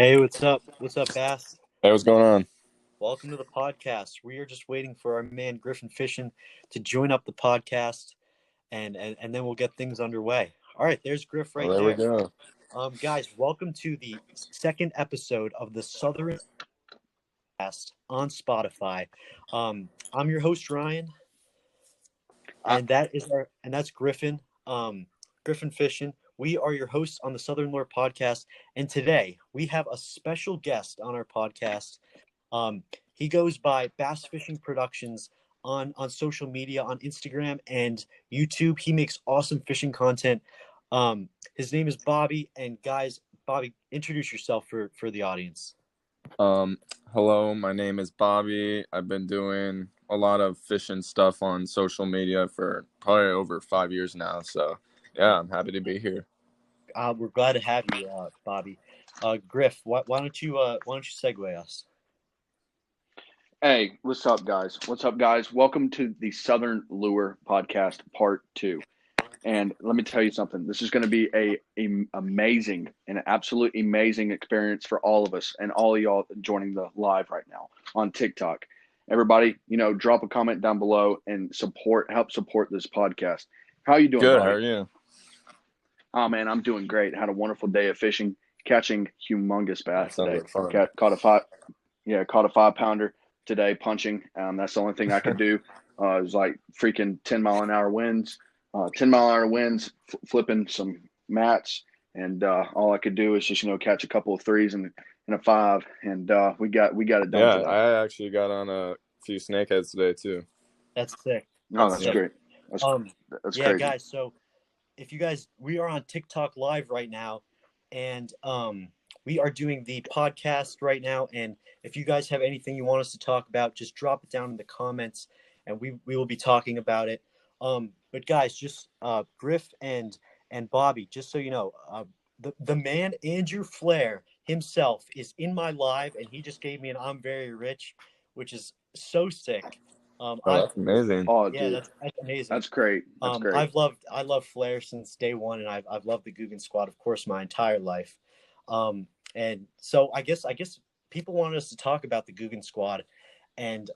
Hey, what's up? What's up, Bass? Hey, what's going on? Welcome to the podcast. We are just waiting for our man Griffin Fishing to join up the podcast, and then we'll get things underway. All right, there's Griff Well, right there we there. go. Guys, welcome to the second episode of the Southern Cast on Spotify. I'm your host Ryan, and that's Griffin. Griffin Fishing. We are your hosts on the Southern Lore podcast, and today we have a special guest on our podcast. He goes by BassFishingProductions on social media, on Instagram and YouTube. He makes awesome fishing content. His name is Bobby. And guys, Bobby, introduce yourself for the audience. Hello, my name is Bobby. I've been doing a lot of fishing stuff on social media for probably over 5 years now. So, yeah, I'm happy to be here. We're glad to have you, Bobby. Griff, why don't you segue us? Hey, what's up, guys? What's up, guys? Welcome to the Southern Lure Podcast Part 2. And let me tell you something. This is going to be an amazing and an absolute amazing experience for all of us and all of y'all joining the live right now on TikTok. Everybody, drop a comment down below and help support this podcast. How are you doing, Good, Bobby? how are you? Oh, man, I'm doing great. Had a wonderful day of fishing, catching humongous bass today. Like fun. Caught a 5-pounder today punching. That's the only thing I could do. It was like freaking 10-mile-an-hour winds, flipping some mats, and all I could do is just catch a couple of threes and a 5, and we got it done today. I actually got on a few snakeheads today too. That's sick. That's great. That's yeah, crazy. Guys. So we are on TikTok live right now, and we are doing the podcast right now. And if you guys have anything you want us to talk about, just drop it down in the comments, and we will be talking about it. But guys, just Griff and Bobby, just so you know, the man Andrew Flair himself is in my live, and he just gave me an "I'm very rich," which is so sick. That's amazing. Oh, yeah, dude, that's amazing. that's great. That's great. I love Flair since day one, and I've loved the Guggen Squad, of course, my entire life. And so I guess people wanted us to talk about the Guggen Squad and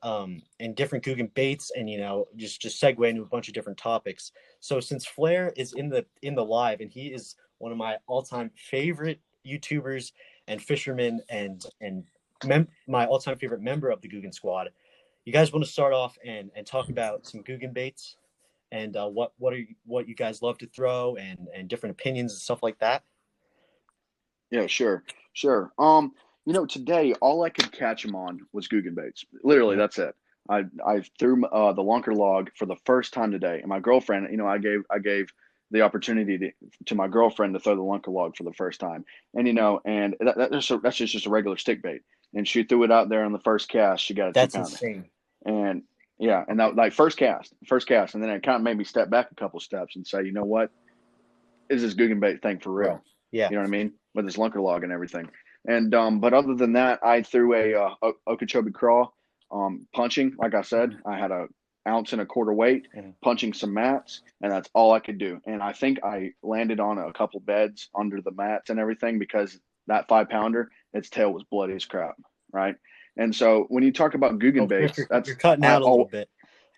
different Guggen baits, and just segue into a bunch of different topics. So since Flair is in the live, and he is one of my all-time favorite YouTubers and fishermen, and my all-time favorite member of the Guggen Squad, you guys want to start off and talk about some Guggen baits and what you guys love to throw, and different opinions and stuff like that? Yeah, sure. Today all I could catch them on was Guggen baits. Literally, that's it. I threw the lunker log for the first time today, and my girlfriend, I gave the opportunity to my girlfriend to throw the lunker log for the first time, and that's just a regular stick bait, and she threw it out there on the first cast. She got a 2-pounder. That's insane. And yeah, and that, like, first cast, and then it kind of made me step back a couple steps and say, you know what, is this Guggen bait thing for real? Yeah, you know what I mean, with this lunker log and everything. And but other than that, I threw a Okeechobee craw, punching. Like I said, I had a 1.25 ounce weight, punching some mats, and that's all I could do. And I think I landed on a couple beds under the mats and everything, because that 5-pounder, its tail was bloody as crap, right? And so when you talk about Guggen baits, you're cutting out a little bit.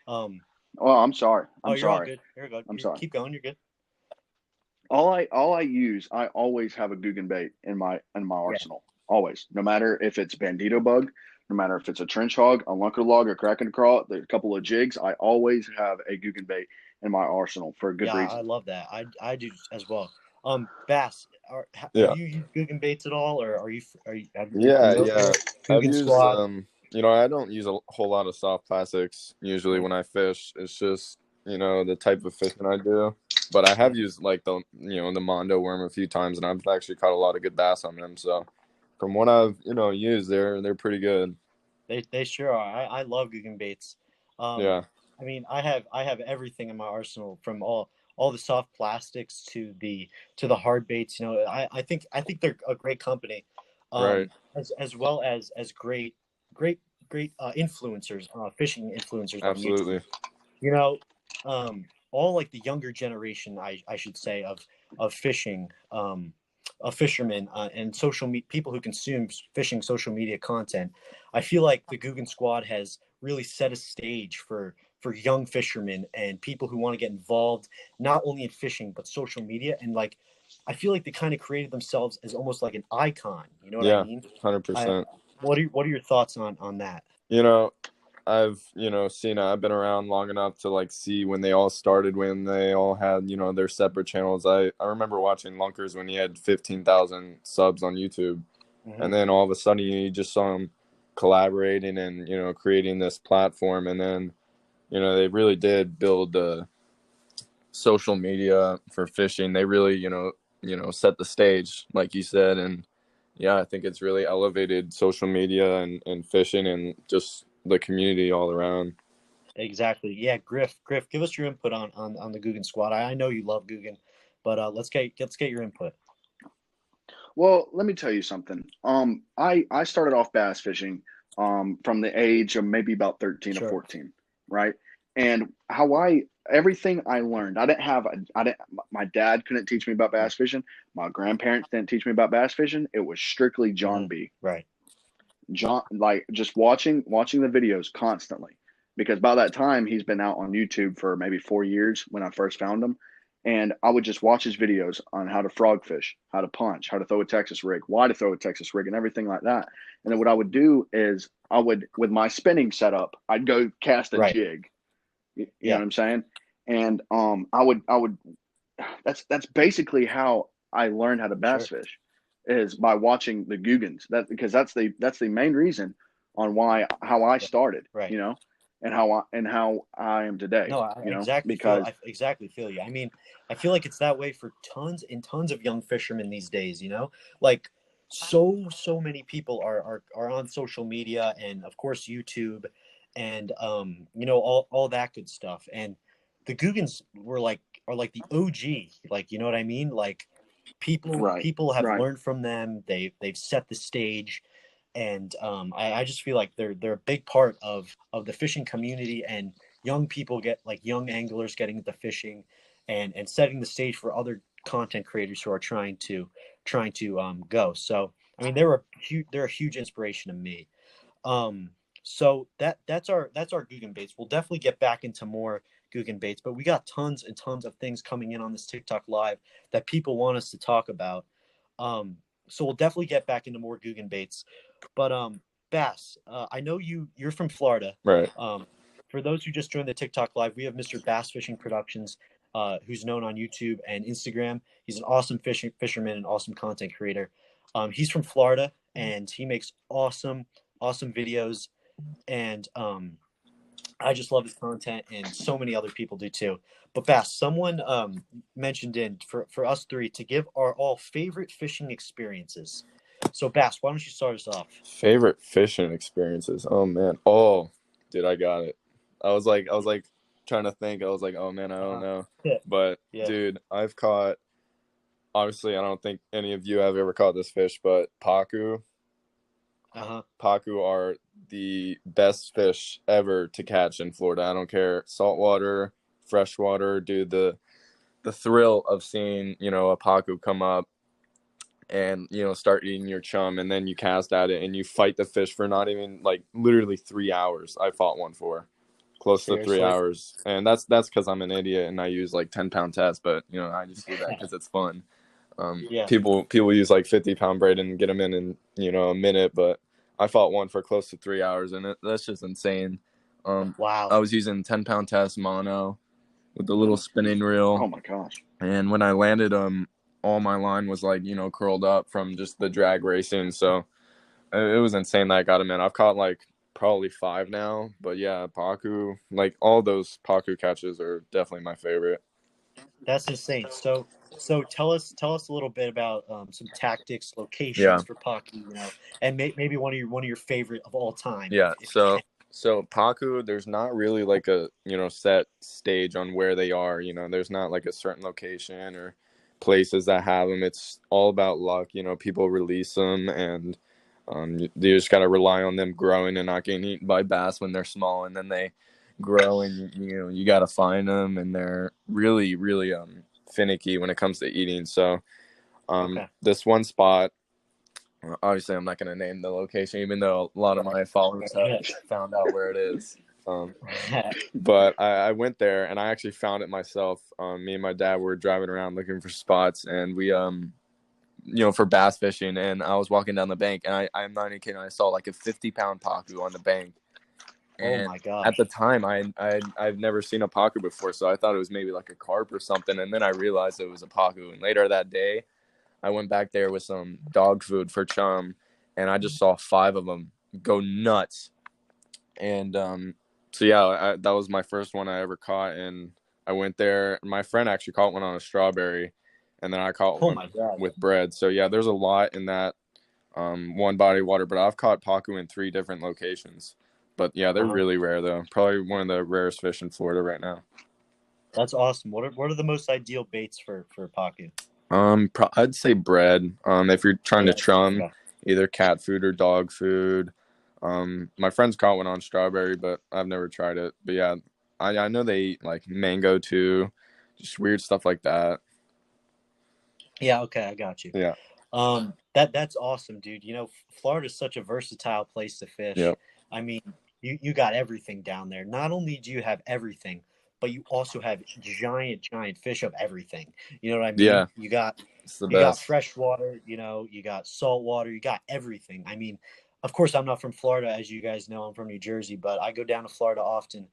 Oh, I'm sorry. You're all good. You're good. Sorry. Keep going. You're good. I always have a Guggen bait in my arsenal. Always. No matter if it's bandito bug, no matter if it's a trench hog, a lunker log, a kraken craw, there's a couple of jigs, I always have a Guggen bait in my arsenal for a good reason. I love that. I do as well. Bass, have you used Guggen baits at all, or are you? Yeah. Guggen Squad. I don't use a whole lot of soft plastics usually when I fish. It's just the type of fishing I do. But I have used like the Mondo worm a few times, and I've actually caught a lot of good bass on them. So from what I've used, they're pretty good. They sure are. I love Guggen baits. Yeah. I mean, I have everything in my arsenal, from all the soft plastics to the hard baits. I think they're a great company, Right. as well as great influencers, fishing influencers. Absolutely. On YouTube. All like the younger generation, I should say, of fishing, fishermen and people who consume fishing social media content, I feel like the Guggen Squad has really set a stage for young fishermen and people who want to get involved not only in fishing but social media. And like, I feel like they kind of created themselves as almost like an icon. You know what I Yeah, mean? 100%. What are your thoughts on that? You know, I've, seen, I've been around long enough to like see when they all started, when they all had, their separate channels. I remember watching Lunkers when he had 15,000 subs on YouTube. Mm-hmm. And then all of a sudden you just saw him collaborating and, creating this platform. And then, they really did build the social media for fishing. They really, set the stage, like you said. And yeah, I think it's really elevated social media and fishing and just the community all around. Exactly. Yeah, Griff, give us your input on the Guggen Squad. I know you love Guggen, but let's get your input. Well, let me tell you something. I started off bass fishing from the age of maybe about 13 Sure. or 14, right? And everything I learned, my dad couldn't teach me about bass fishing. My grandparents didn't teach me about bass fishing. It was strictly John B. Right. John, like just watching the videos constantly, because by that time he's been out on YouTube for maybe 4 years when I first found him. And I would just watch his videos on how to frog fish, how to punch, how to throw a Texas rig, why to throw a Texas rig, and everything like that. And then what I would do is with my spinning setup, I'd go cast a jig. You know what I'm saying? And I would that's basically how I learned how to bass fish, is by watching the Guggens. Because that's the main reason on how I started, right. And how I am today. No, I exactly feel you. I mean, I feel like it's that way for tons and tons of young fishermen these days. Like so many people are on social media and of course YouTube, and all that good stuff. And the Guggens are like the OG. Like, you know what I mean? Like people have learned from them. They've set the stage. And I just feel like they're a big part of the fishing community, and young people young anglers getting into fishing, and setting the stage for other content creators who are trying to go. So I mean, they're a huge inspiration to me. So that's our Guggen baits. We'll definitely get back into more Guggen baits, but we got tons and tons of things coming in on this TikTok live that people want us to talk about. So we'll definitely get back into more Guggen baits. But Bass, I know you're from Florida. Right. For those who just joined the TikTok live, we have Mr. BassFishingProductions, who's known on YouTube and Instagram. He's an awesome fisherman and awesome content creator. He's from Florida and he makes awesome videos. And I just love his content, and so many other people do too. But Bass, someone mentioned for us three to give our all favorite fishing experiences. So Bass, why don't you start us off? Favorite fishing experiences? Oh man. Oh, dude, I got it. I was like trying to think. I was like, oh man, I don't know. But dude, I've caught, obviously I don't think any of you have ever caught this fish, but pacu. Pacu are the best fish ever to catch in Florida. I don't care, saltwater, freshwater, dude. The thrill of seeing, a pacu come up and start eating your chum, and then you cast at it and you fight the fish for not even literally 3 hours. I fought one for close to 3 hours, and that's because I'm an idiot and I use 10-pound tests, but I just do that because it's fun. People use 50-pound braid and get them in a minute, but I fought one for close to 3 hours, and that's just insane. Wow. I was using 10-pound test mono with the little spinning reel. Oh my gosh. And when I landed all my line was curled up from just the drag racing. So it was insane that I got him in. I've caught probably 5 now, but yeah, pacu, all those pacu catches are definitely my favorite. That's insane. So tell us a little bit about some tactics, locations for pacu, and maybe one of your favorite of all time. Yeah. So pacu, there's not really a set stage on where they are. There's not a certain location or places that have them. It's all about luck. People release them, and you just got to rely on them growing and not getting eaten by bass when they're small, and then they grow, and you got to find them, and they're really finicky when it comes to eating. So Okay. This one spot, obviously I'm not going to name the location, even though a lot of my followers have found out where it is. But I went there and I actually found it myself. Me and my dad were driving around looking for spots, and we, for bass fishing. And I was walking down the bank, and I'm not even kidding, I saw like a 50-pound pacu on the bank. And oh my gosh. at the time, I've never seen a pacu before, so I thought it was maybe like a carp or something. And then I realized it was a pacu. And later that day, I went back there with some dog food for Chum, and I just saw 5 of them go nuts. And so yeah, that was my first one I ever caught, and I went there. My friend actually caught one on a strawberry, and then I caught one with bread. So yeah, there's a lot in that one body of water, but I've caught pacu in 3 different locations. But yeah, they're really rare though. Probably one of the rarest fish in Florida right now. That's awesome. What are the most ideal baits for pacu? I'd say bread. If you're trying to chum, either cat food or dog food. My friends caught one on strawberry, but I've never tried it. But yeah, I know they eat like mango too, just weird stuff like that. Yeah, okay, I got you. Yeah. That's awesome, dude. You know, Florida is such a versatile place to fish. Yep. I mean, you got everything down there. Not only do you have everything, but you also have giant fish of everything. You know what I mean? Yeah. You got fresh water, you got salt water, you got everything. I mean, of course I'm not from Florida, as you guys know. I'm from New Jersey, but I go down to Florida often.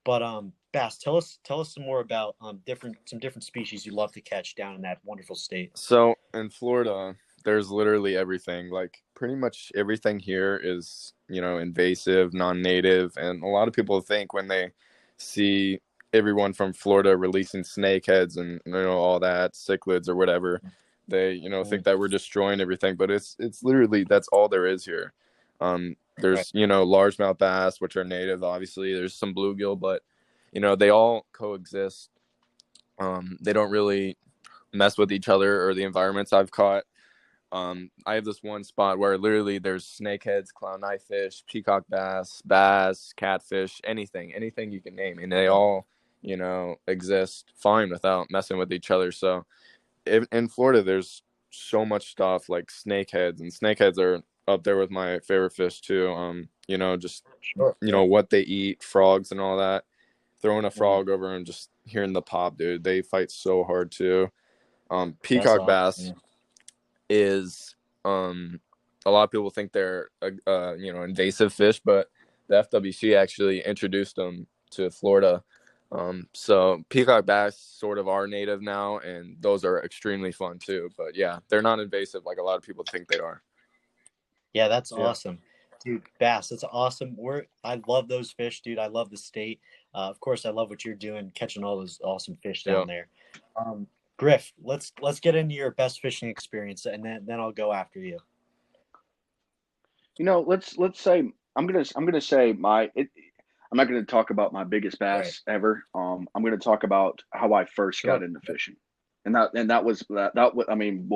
But Bass, tell us some more about some different species you love to catch down in that wonderful state. So in Florida, there's literally everything. Like pretty much everything here is, invasive, non-native, and a lot of people think when they see everyone from Florida releasing snakeheads and all that, cichlids or whatever, they think that we're destroying everything, but it's literally that's all there is here. There's largemouth bass, which are native, obviously. There's some bluegill, but they all coexist. They don't really mess with each other or the environments I've caught. I have this one spot where literally there's snakeheads, clown knifefish, peacock bass, catfish, anything you can name, and they all exist fine without messing with each other. So in Florida there's so much stuff like snakeheads, and snakeheads are up there with my favorite fish too. Just what they eat, frogs and all that. Throwing a frog over and just hearing the pop, dude, they fight so hard too. Peacock bass is a lot of people think they're invasive fish, but the FWC actually introduced them to Florida. So peacock bass sort of are native now, and those are extremely fun too. But yeah, they're not invasive like a lot of people think they are. Yeah, that's awesome. Dude, Bass, that's awesome. I love those fish, dude. I love the state. Of course, I love what you're doing, catching all those awesome fish down there. Griff, let's get into your best fishing experience, and then I'll go after you. Let's say I'm gonna say I'm not gonna talk about my biggest bass ever. I'm gonna talk about how I first got into fishing, and that was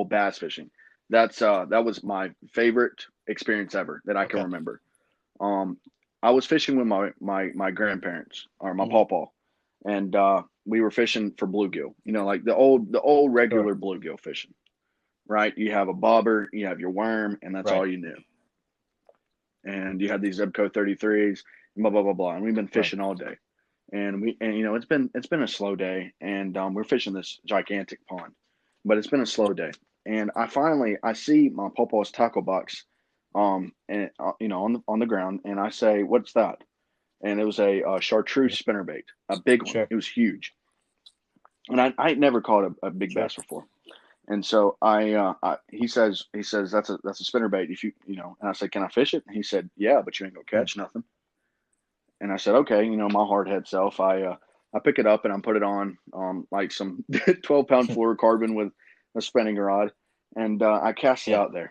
bass fishing. That was my favorite experience ever that I can remember. I was fishing with my grandparents or my pawpaw, and we were fishing for bluegill. Like the old regular bluegill fishing, right? You have a bobber, you have your worm, and that's all you knew. And you had these Zebco 33s, blah blah blah blah. And we've been fishing all day, and it's been a slow day, and we're fishing this gigantic pond, but it's been a slow day. And I see my pawpaw's tackle box, and on the ground, and I say, "What's that?" And it was a chartreuse spinnerbait, a big one. It was huge, and I never caught a big bass before. And so he says that's a spinnerbait. If and I said, "Can I fish it?" And he said, "Yeah, but you ain't gonna catch nothing." And I said, "Okay." My hard-head self, I pick it up and I put it on like some 12-pound fluorocarbon with a spinning rod, and I cast it out there.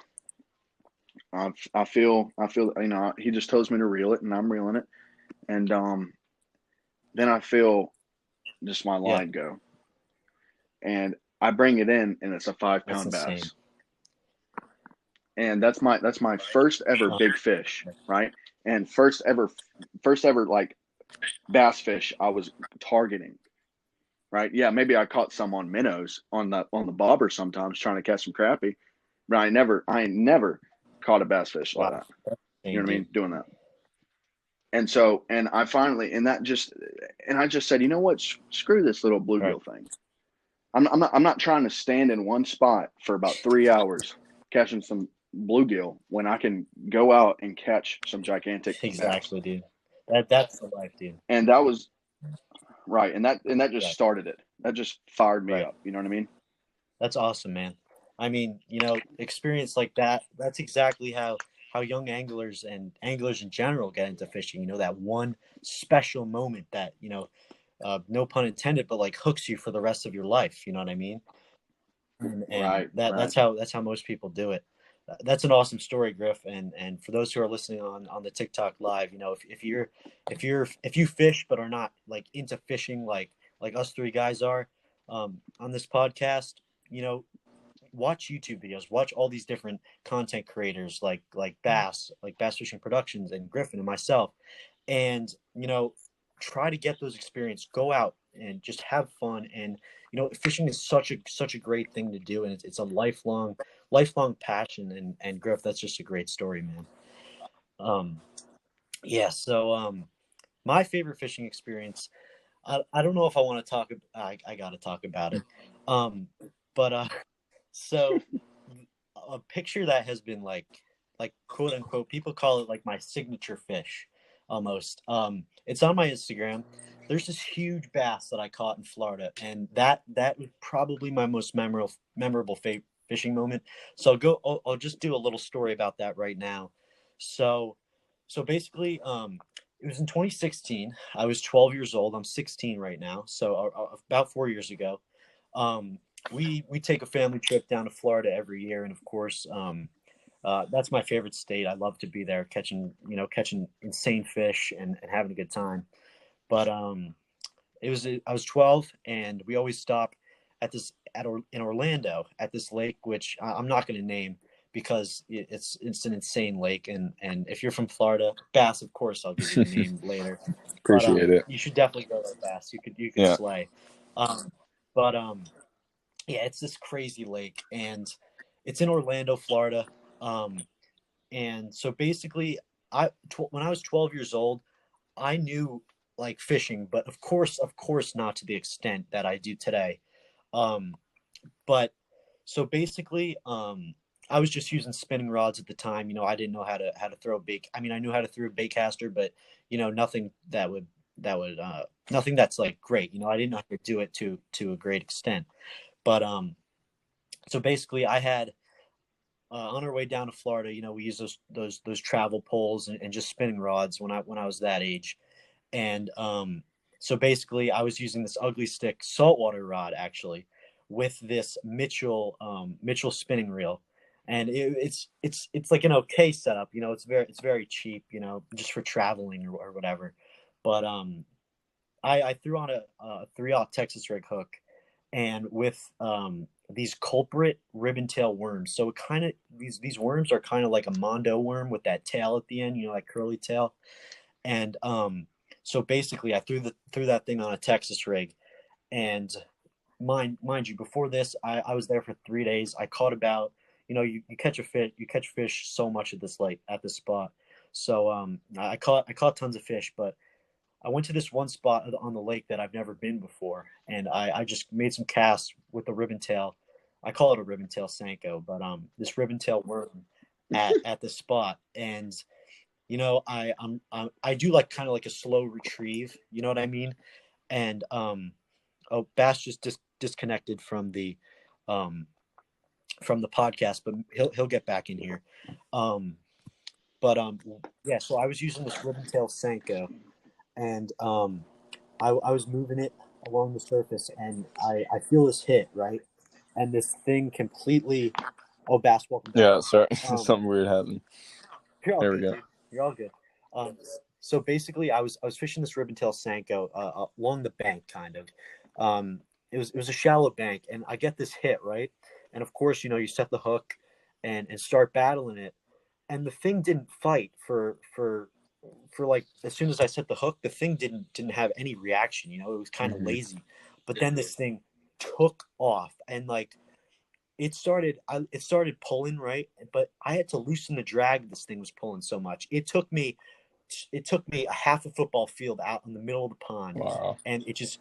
I feel he just tells me to reel it, and I'm reeling it, and then I feel just my line go, and I bring it in, and it's a 5-pound bass, and that's my first ever big fish, right? And first ever like bass fish I was targeting, right? Yeah, maybe I caught some on minnows on the bobber sometimes trying to catch some crappie, but I ain't never caught a bass fish like Wow. that. You know Insane, what I dude. mean? Doing that. And so, and I finally, and I just said, you know what? Screw this little Right. bluegill thing. I'm not trying to stand in one spot for about 3 hours catching some bluegill when I can go out and catch some gigantic bass. Exactly, dude. That's the life, dude. And that was right. And that just Right. started it. That just fired me Right. up. You know what I mean? That's awesome, man. I mean, experience like that, that's exactly how young anglers and anglers in general get into fishing. That one special moment that, no pun intended, but like hooks you for the rest of your life. You know what I mean? And Right. that Right. that's how most people do it. That's an awesome story, Griff. And for those who are listening on the TikTok live, if you fish but are not like into fishing like us three guys are on this podcast, you know, watch YouTube videos, watch all these different content creators like Bass Fishing Productions and Griffin and myself, and try to get those experience. Go out and just have fun. And fishing is such a great thing to do, and it's a lifelong passion. And Griff, that's just a great story, man. Yeah. So my favorite fishing experience. I don't know if I want to talk. I got to talk about it. Um, but so a picture that has been like quote unquote, people call it like my signature fish almost. It's on my Instagram. There's this huge bass that I caught in Florida, and that was probably my most memorable fishing moment. So I'll just do a little story about that right now. So basically, it was in 2016. I was 12 years old. I'm 16 right now. So about 4 years ago, we take a family trip down to Florida every year, and of course, that's my favorite state. I love to be there, catching insane fish and having a good time. But I was 12, and we always stop in Orlando at this lake, which I'm not going to name because it's an insane lake. And if you're from Florida, Bass, of course, I'll give you the name later. But Appreciate it. you should definitely go to Bass. You could Yeah. slay. But yeah, it's this crazy lake, and it's in Orlando, Florida. And so basically, when I was 12 years old, I knew like fishing, but of course, not to the extent that I do today. Um, but so basically, I was just using spinning rods at the time. I didn't know how to throw a bait. I mean, I knew how to throw a bait caster, but nothing nothing that's like great. I didn't know how to do it to a great extent. But so basically, I had on our way down to Florida, we used those travel poles and just spinning rods when I was that age. And so basically, I was using this ugly stick saltwater rod actually with this Mitchell spinning reel, and it's like an okay setup. It's very cheap, just for traveling or whatever. But I threw on a 3/0 Texas rig hook, and with these culprit ribbon tail worms. So it kind of these worms are kind of like a mondo worm with that tail at the end, like curly tail. And so basically, I threw that thing on a Texas rig, and mind you, before this, I was there for 3 days. I caught about, you catch fish so much at this lake at this spot. So I caught tons of fish, but I went to this one spot on the lake that I've never been before, and I just made some casts with the ribbon tail. I call it a ribbon tail Senko, but this ribbon tail worm at the spot. And I do like kind of like a slow retrieve, you know what I mean? And oh, Bass just disconnected um from the podcast, but he'll get back in here. Um, but yeah, so I was using this ribbon tail Senko, and I was moving it along the surface, and I feel this hit, right? And this thing completely. Oh, Bass, welcome back. Yeah, sorry. Something weird happened. You're all There we good, go. dude. You're all good. So basically, I was fishing this ribbon tail Senko along the bank, kind of. It was a shallow bank, and I get this hit, right. And of course, you set the hook and start battling it, and the thing didn't fight for like as soon as I set the hook, the thing didn't have any reaction. It was kind of lazy. but then this thing took off, and like it started pulling, right, but I had to loosen the drag. This thing was pulling so much. It took me a half a football field out in the middle of the pond, Wow. and it just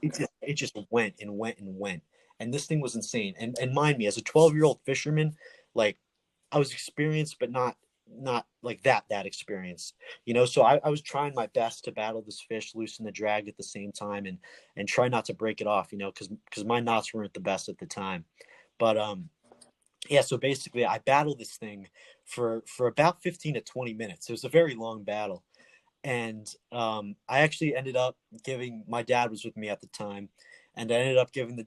went and went and went. And this thing was insane. And mind me, as a 12-year-old fisherman, like I was experienced, but not like that experienced, So I was trying my best to battle this fish, loosen the drag at the same time, and try not to break it off, because my knots weren't the best at the time. But yeah, so basically I battled this thing for about 15 to 20 minutes. It was a very long battle. And I actually ended up giving, my dad was with me at the time, and I ended up giving the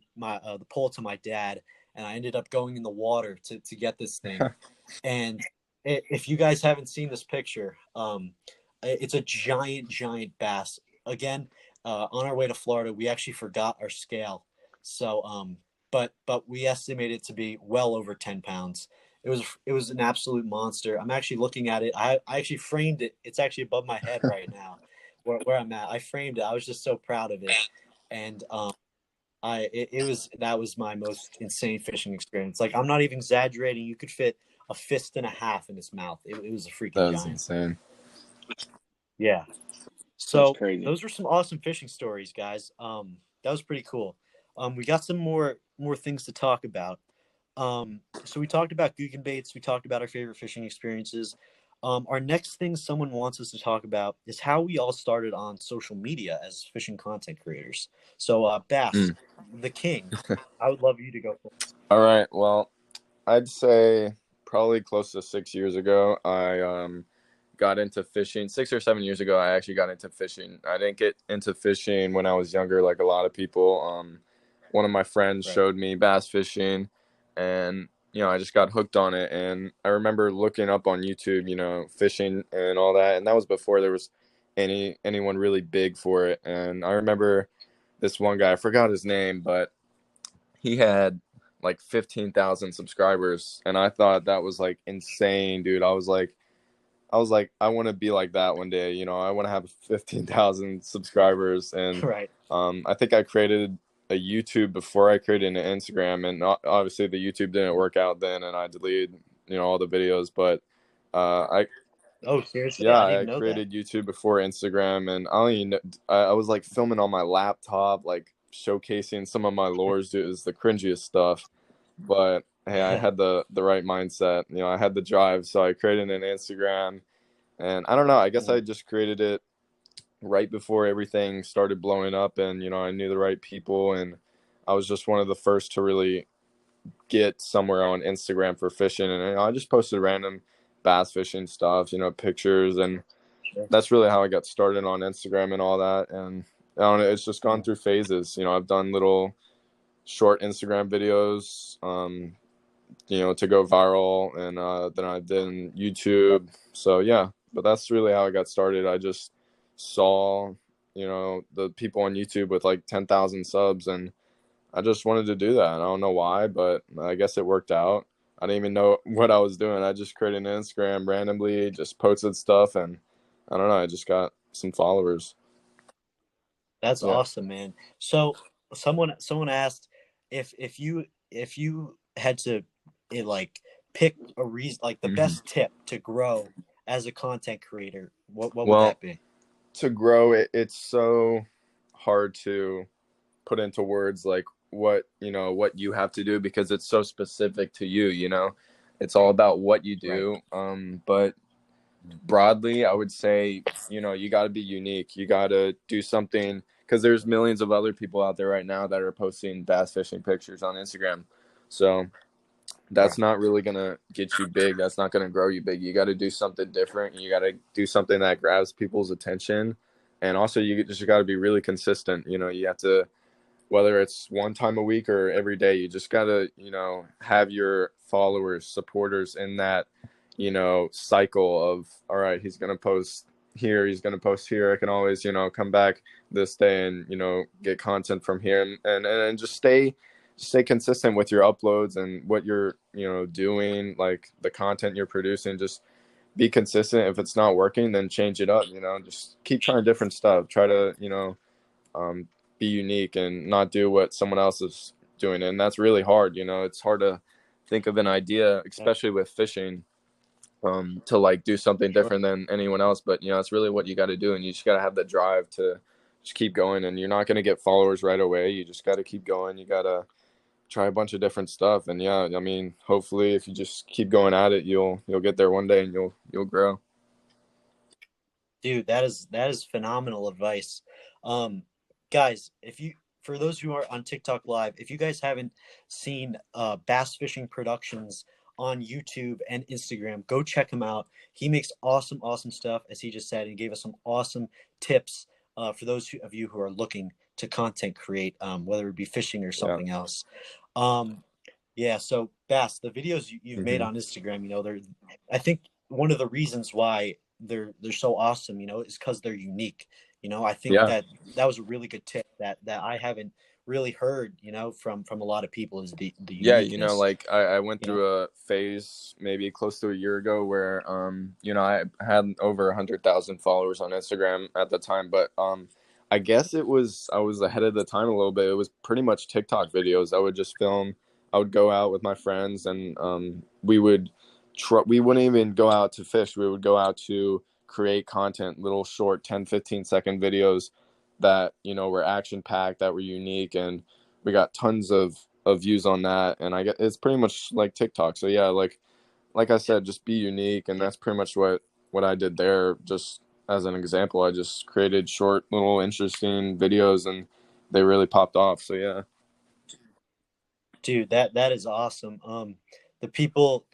pole to my dad, and I ended up going in the water to get this thing. And if you guys haven't seen this picture, it's a giant bass. Again, on our way to Florida, we actually forgot our scale, so but we estimate it to be well over 10 pounds. It was an absolute monster. I'm actually looking at it. I actually framed it. It's actually above my head right now, where I'm at. I framed it. I was just so proud of it, and that was my most insane fishing experience. Like, I'm not even exaggerating. You could fit a fist and a half in its mouth. It was a freaking That is giant. insane. Yeah. That's So crazy. those were some awesome fishing stories, guys. That was pretty cool. We got some more things to talk about. So we talked about Guggen baits. We talked about our favorite fishing experiences. Our next thing someone wants us to talk about is how we all started on social media as fishing content creators. So, Bass, the king, I would love you to go first. All right. Well, I'd say probably close to 6 years ago, I got into fishing. 6 or 7 years ago, I actually got into fishing. I didn't get into fishing when I was younger, like a lot of people. One of my friends showed me bass fishing, and I just got hooked on it. And I remember looking up on YouTube, fishing and all that, and that was before there was anyone really big for it. And I remember this one guy, I forgot his name, but he had like 15,000 subscribers, and I thought that was like insane, dude. I was like, I want to be like that one day. I want to have 15,000 subscribers. And Right. I think I created a YouTube before I created an Instagram, and obviously the YouTube didn't work out then, and I deleted all the videos. But I Oh, seriously? yeah, I didn't I even know that. created YouTube before Instagram, and I don't even know, I was like filming on my laptop, like showcasing some of my lures. Dude, it was the cringiest stuff. But hey, I had the right mindset. I had the drive, so I created an Instagram, and I don't know. I guess I just created it right before everything started blowing up, and I knew the right people, and I was just one of the first to really get somewhere on Instagram for fishing, and I just posted random bass fishing stuff, pictures, and that's really how I got started on Instagram and all that. And I don't know, it's just gone through phases. I've done little short Instagram videos, to go viral, and then I did YouTube. So yeah, but that's really how I got started. I just saw, the people on YouTube with like 10,000 subs, and I just wanted to do that. I don't know why, but I guess it worked out. I didn't even know what I was doing. I just created an Instagram randomly, just posted stuff, and I don't know, I just got some followers. That's Yeah. awesome, man. So someone asked if you had to like pick a reason, like the best tip to grow as a content creator, what would that be? To grow it's so hard to put into words, like what you have to do, because it's so specific to you. It's all about what you do. Right. But broadly, I would say, you got to be unique. You got to do something, because there's millions of other people out there right now that are posting bass fishing pictures on Instagram. So that's not really going to get you big. That's not going to grow you big. You got to do something different. You got to do something that grabs people's attention. And also you just got to be really consistent. You have to, whether it's one time a week or every day, you just got to, have your followers, supporters in that, cycle of, all right, he's going to post here, he's going to post here. I can always, come back this day and, get content from here, and just stay consistent with your uploads and what you're, doing, like the content you're producing. Just be consistent. If it's not working, then change it up, just keep trying different stuff. Try to, be unique and not do what someone else is doing. And that's really hard. It's hard to think of an idea, especially with fishing, to like do something different than anyone else. But it's really what you got to do, and you just got to have the drive to just keep going. And you're not going to get followers right away. You just got to keep going. You got to try a bunch of different stuff. And yeah, I mean, hopefully if you just keep going at it, you'll get there one day, and you'll grow. Dude, that is phenomenal advice. Guys, for those who are on TikTok Live, if you guys haven't seen Bass Fishing Productions on YouTube and Instagram, go check him out. He makes awesome stuff, as he just said, and gave us some awesome tips for those of you who are looking to content create, whether it be fishing or something else. Yeah, so Bass, the videos you've made on Instagram, I think one of the reasons why they're so awesome, is because they're unique. I think that was a really good tip that I haven't really heard, from a lot of people, is the uniqueness. Like I went through a phase maybe close to a year ago where I had over 100,000 followers on Instagram at the time, but I guess I was ahead of the time a little bit. It was pretty much TikTok videos. I would just film. I would go out with my friends, and we wouldn't even go out to fish. We would go out to create content, little short 10-15-second videos that were action packed, that were unique, and we got tons of views on that. And it's pretty much like TikTok. So yeah, like I said, just be unique, and that's pretty much what I did there. Just as an example, I just created short, little interesting videos, and they really popped off. So yeah. Dude, that is awesome. The people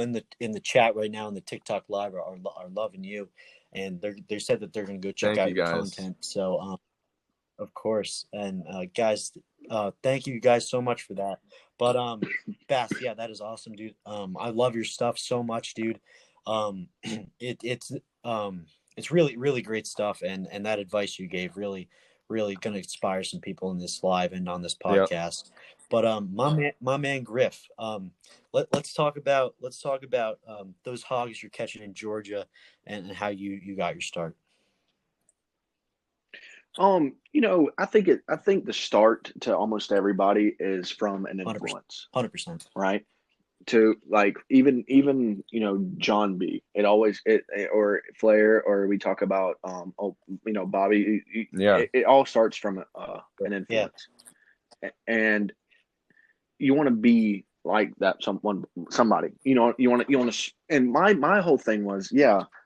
in the chat right now in the TikTok Live are loving you, and they said that they're gonna go check out your content. So of course, and guys, thank you guys so much for that. But Bass, yeah, that is awesome, dude. I love your stuff so much, dude. It's really, really great stuff, and that advice you gave really gonna inspire some people in this live and on this podcast. Yep. But my man Griff, let's talk about those hogs you're catching in Georgia, and how you got your start. I think the start to almost everybody is from an influence. 100%. Right? To like even John B. Or Flair, or we talk about Bobby. It all starts from an influence, and you want to be like that somebody. You want to. And my whole thing was,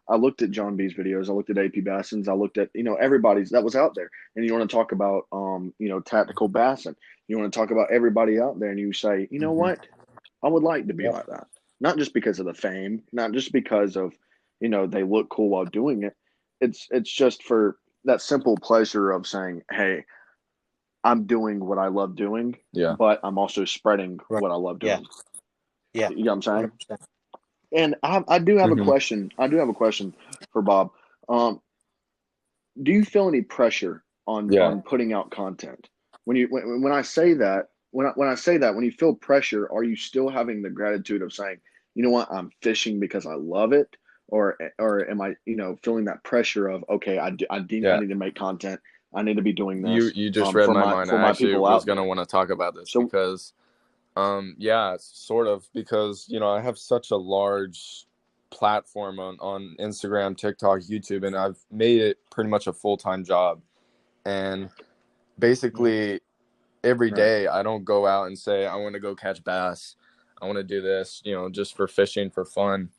I looked at John B's videos. I looked at AP Bassins. I looked at everybody's that was out there. And you want to talk about tactical bassing. You want to talk about everybody out there, and you say, you know what, I would like to be like that. Not just because of the fame, not just because of they look cool while doing it. It's just for that simple pleasure of saying, hey, I'm doing what I love doing, but I'm also spreading what I love doing. Yeah. You know what I'm saying? 100%. And I do have a question. I do have a question for Bob. Do you feel any pressure on putting out content? When I say that, when you feel pressure, are you still having the gratitude of saying, you know what, I'm fishing because I love it, or am I feeling that pressure of, okay, I need to make content. I need to be doing this. You just read my mind. I actually was going to want to talk about this because, sort of, because, I have such a large platform on Instagram, TikTok, YouTube, and I've made it pretty much a full-time job. And basically every day I don't go out and say, I want to go catch bass. I want to do this, just for fishing, for fun.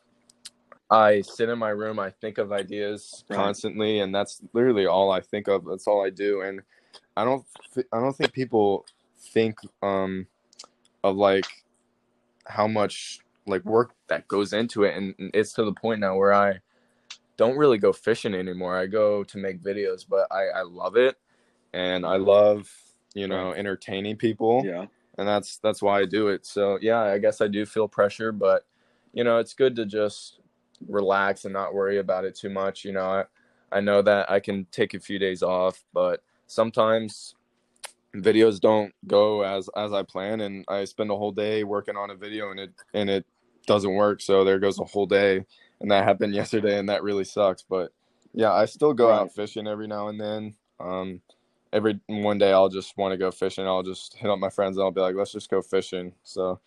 I sit in my room, I think of ideas constantly, and that's literally all I think of. That's all I do. And I don't think people think of like how much like work that goes into it. And it's to the point now where I don't really go fishing anymore. I go to make videos, but I love it, and I love entertaining people. And that's why I do it. So I guess I do feel pressure, but it's good to just relax and not worry about it too much. I know that I can take a few days off, but sometimes videos don't go as I plan, and I spend a whole day working on a video and it doesn't work. So there goes a whole day, and that happened yesterday, and that really sucks. But I still go out fishing every now and then. every one day I'll just want to go fishing. I'll just hit up my friends and I'll be like, let's just go fishing. So,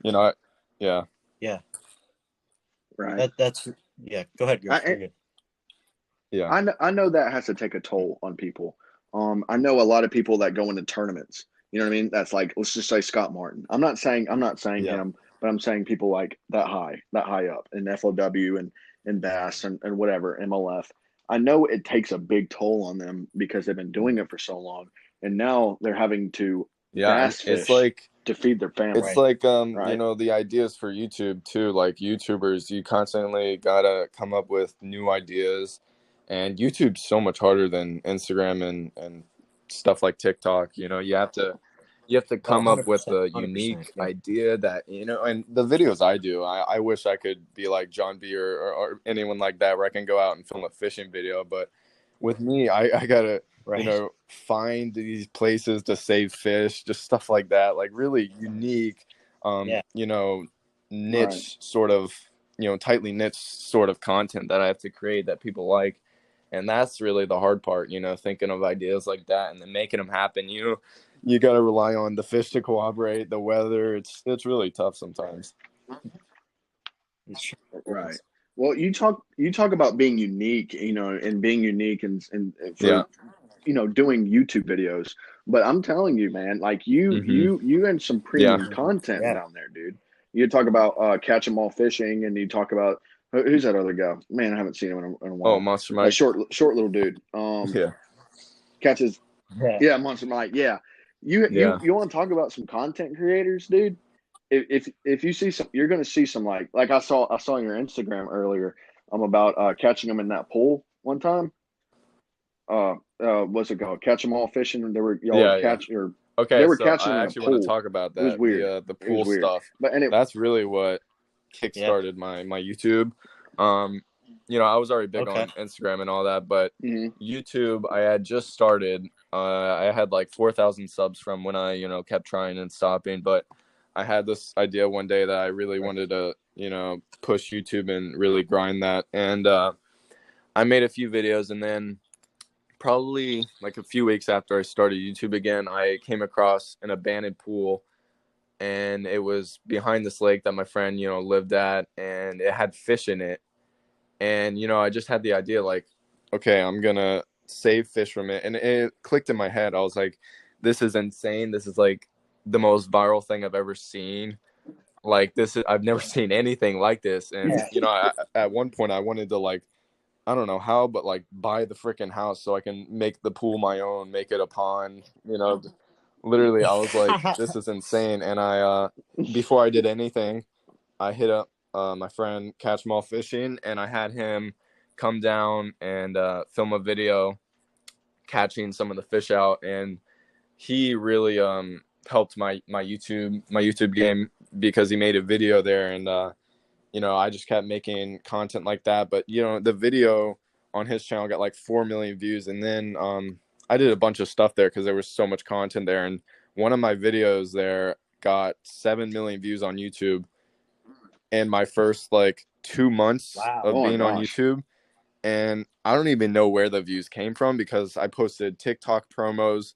yeah. Yeah. Right. That's yeah. Go ahead, Griff. You're good. Yeah. I know that has to take a toll on people. I know a lot of people that go into tournaments. You know what I mean? That's like, let's just say Scott Martin. I'm not saying Yeah. him, but I'm saying people like that high up in FLW and Bass and whatever MLF. I know it takes a big toll on them because they've been doing it for so long, and now they're having to Yeah. And bass it's fish like, to feed their family. it's like, Right. the ideas for YouTube too, like YouTubers, you constantly gotta come up with new ideas, and YouTube's so much harder than Instagram and stuff like TikTok. You have to Oh, come up with 100%. a 100%. unique Yep. idea that, and the videos I do, I wish I could be like John B or anyone like that, where I can go out and film a fishing video. But with me, I gotta, Right. find these places to save fish, just stuff like that, like really unique, Yeah. Right. niche sort of, tightly niche sort of content that I have to create that people like. And that's really the hard part, thinking of ideas like that and then making them happen. You got to rely on the fish to cooperate, the weather. It's really tough sometimes. It sure Right. is. Well, you talk about being unique, and being unique and Yeah. for doing YouTube videos. But I'm telling you, man, like you Hmm. you you had some Yeah. premium content Yeah. down there, dude. You talk about catch 'em all fishing, and you talk about who's that other guy? Man, I haven't seen him in a Oh, while. Monster That Mike. short little dude. Yeah. Catches. Yeah. Yeah, Monster Mike. Yeah. You Yeah. you you want to talk about some content creators, dude? If you see some, you're going to see some like I saw on your Instagram earlier. About catching them in that pool one time. What's it called? Catch them all fishing. They were y'all Yeah. Yeah. catch or they Okay, were so catching I them in a actually want to pool. talk about It was that, weird. the It was pool weird. stuff. But That's really what Yeah. kickstarted my YouTube. I was already big Okay. on Instagram and all that, but mhm. YouTube, I had just started. I had like 4,000 subs from when I, kept trying and stopping, but I had this idea one day that I really Right. wanted to, push YouTube and really grind that. And I made a few videos, and then probably like a few weeks after I started YouTube again, I came across an abandoned pool, and it was behind this lake that my friend, lived at, and it had fish in it. And, I just had the idea like, okay, I'm going to save fish from it. And it clicked in my head. I was like, this is insane. This is like the most viral thing I've ever seen. Like I've never seen anything like this. And, Yeah. at one point I wanted to like, I don't know how, but like buy the freaking house so I can make the pool my own, make it a pond. Literally, I was like, this is insane. And before I did anything, I hit up my friend Catch 'em all fishing, and I had him come down and film a video catching some of the fish out. And he really helped my YouTube game, because he made a video there. And I just kept making content like that. But the video on his channel got like 4 million views, and then I did a bunch of stuff there because there was so much content there. And one of my videos there got 7 million views on YouTube in my first like 2 months Wow. of Oh my being on gosh. YouTube. And I don't even know where the views came from, because I posted TikTok promos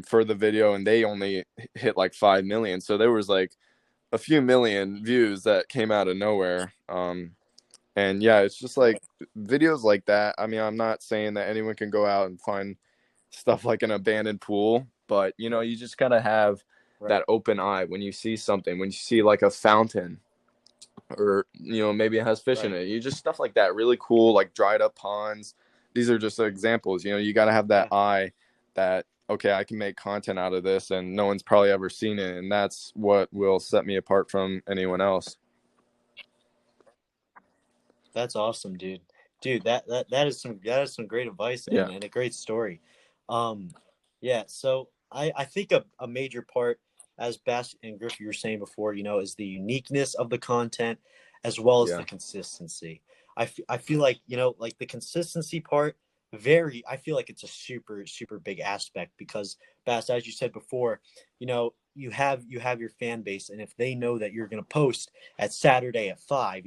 for the video, and they only hit like 5 million. So there was like a few million views that came out of nowhere. And yeah, it's just like videos like that. I mean, I'm not saying that anyone can go out and find stuff like an abandoned pool, but you just gotta have Right. that open eye when you see something, when you see like a fountain, or maybe it has fish in Right. it. You just stuff like that, really cool, like dried up ponds. These are just examples. You got to have that Yeah. eye that, okay, I can make content out of this, and no one's probably ever seen it, and that's what will set me apart from anyone else. That's awesome, dude. Dude, that is some great advice Yeah. and a great story. Yeah, so I think a major part, as Bass and Griff you were saying before, is the uniqueness of the content as well as Yeah. the consistency. I feel like, like the consistency part, I feel like it's a super, super big aspect because Bass, as you said before, you have your fan base, and if they know that you're gonna post at Saturday at 5,